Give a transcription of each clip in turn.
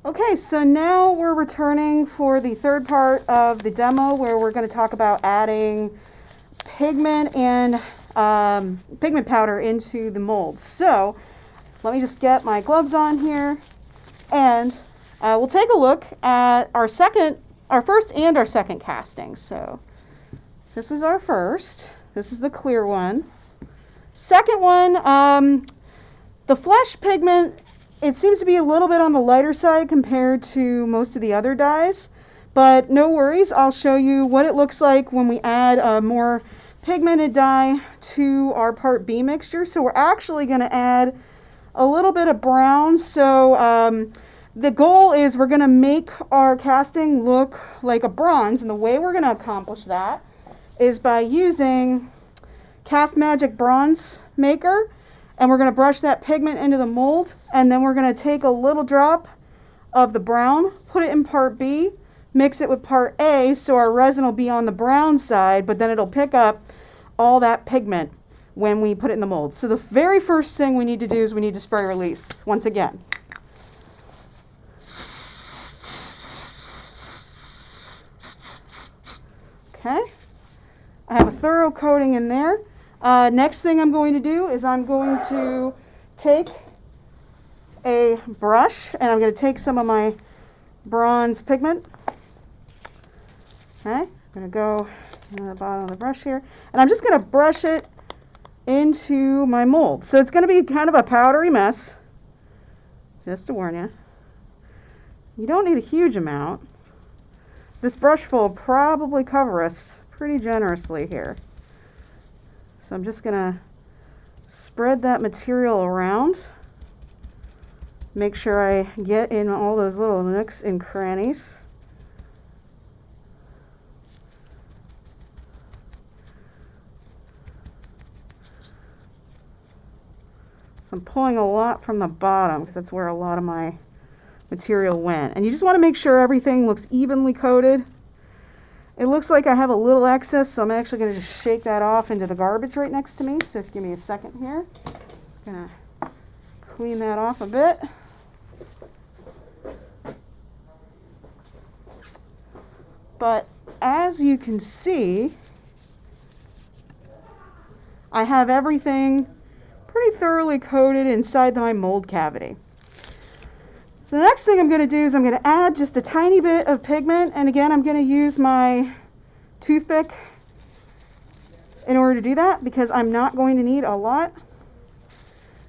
Okay, so now we're returning for the third part of the demo where we're going to talk about adding pigment and pigment powder into the mold. So let me just get my gloves on here, and we'll take a look at our first and our second casting. So this is our first. This is the clear one. Second one, the flesh pigment, it seems to be a little bit on the lighter side compared to most of the other dyes, but no worries. I'll show you what it looks like when we add a more pigmented dye to our Part B mixture. So we're actually going to add a little bit of brown. So the goal is we're going to make our casting look like a bronze, and the way we're going to accomplish that is by using Cast Magic Bronze Maker. And we're going to brush that pigment into the mold, and then we're going to take a little drop of the brown, put it in Part B, mix it with Part A, so our resin will be on the brown side, but then it'll pick up all that pigment when we put it in the mold. So the very first thing we need to do is we need to spray release once again. Okay, I have a thorough coating in there. Next thing I'm going to do is I'm going to take a brush and I'm going to take some of my bronze pigment. Okay, I'm going to go to the bottom of the brush here, and I'm just going to brush it into my mold. So it's going to be kind of a powdery mess, just to warn you. You don't need a huge amount. This brush will probably cover us pretty generously here. So I'm just going to spread that material around. Make sure I get in all those little nooks and crannies. So I'm pulling a lot from the bottom because that's where a lot of my material went. And you just want to make sure everything looks evenly coated. It looks like I have a little excess, so I'm actually going to just shake that off into the garbage right next to me. So if you give me a second here, I'm going to clean that off a bit. But as you can see, I have everything pretty thoroughly coated inside my mold cavity. So the next thing I'm going to do is I'm going to add just a tiny bit of pigment, and again I'm going to use my toothpick in order to do that because I'm not going to need a lot.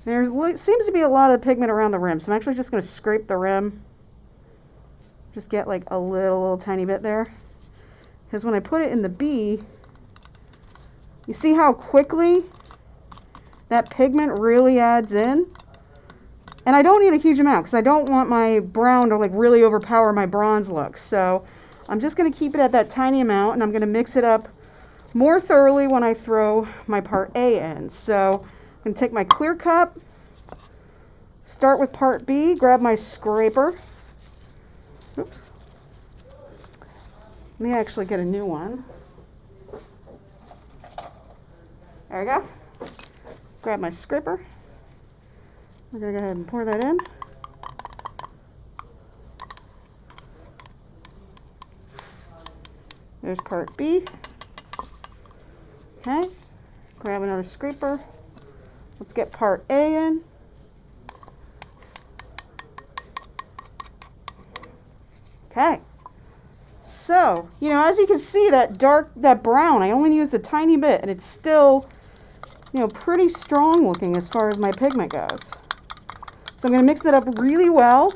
There seems to be a lot of pigment around the rim, so I'm actually just going to scrape the rim. Just get like a little tiny bit there. Because when I put it in the B, you see how quickly that pigment really adds in? And I don't need a huge amount because I don't want my brown to like really overpower my bronze look. So I'm just going to keep it at that tiny amount, and I'm going to mix it up more thoroughly when I throw my Part A in. So I'm going to take my clear cup, start with Part B, grab my scraper. Oops. Let me actually get a new one. There we go. Grab my scraper. We're going to go ahead and pour that in. There's Part B. Okay. Grab another scraper. Let's get Part A in. Okay. So, as you can see, that brown, I only used a tiny bit, and it's still, pretty strong looking as far as my pigment goes. So I'm going to mix it up really well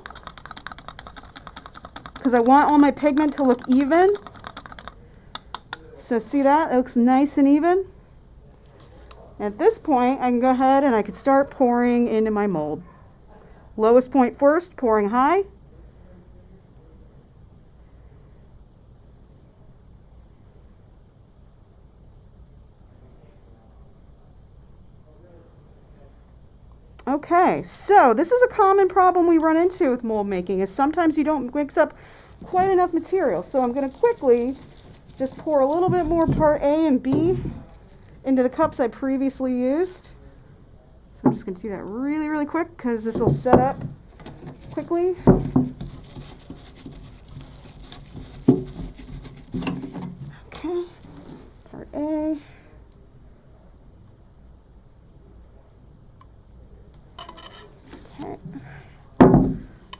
because I want all my pigment to look even. So see that? It looks nice and even. At this point, I can go ahead and I can start pouring into my mold. Lowest point first, pouring high. Okay, so this is a common problem we run into with mold making, is sometimes you don't mix up quite enough material. So I'm going to quickly just pour a little bit more Part A and B into the cups I previously used. So I'm just going to do that really, really quick because this will set up quickly.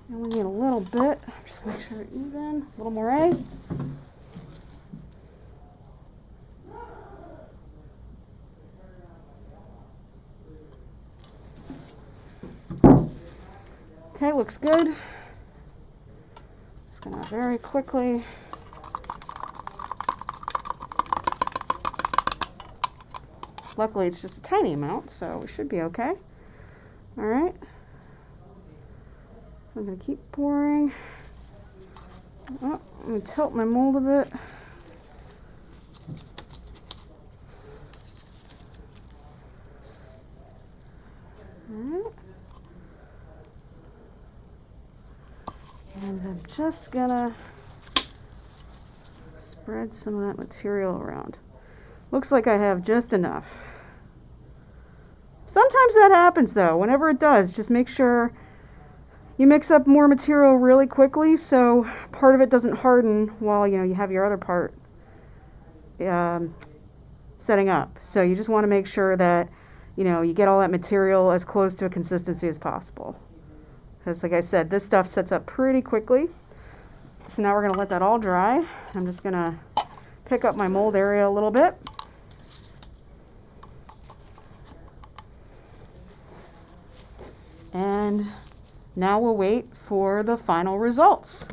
I only need a little bit. Just make sure it's even. A little more egg. Okay, looks good. Just gonna very quickly luckily it's just a tiny amount, so we should be okay. All right. So I'm gonna keep pouring. Oh, I'm gonna tilt my mold a bit. All right. And I'm just gonna spread some of that material around. Looks like I have just enough. Sometimes that happens though. Whenever it does, just make sure you mix up more material really quickly so part of it doesn't harden while you have your other part setting up. So you just want to make sure that you get all that material as close to a consistency as possible. Because like I said, this stuff sets up pretty quickly. So now we're going to let that all dry. I'm just going to pick up my mold area a little bit. And now we'll wait for the final results.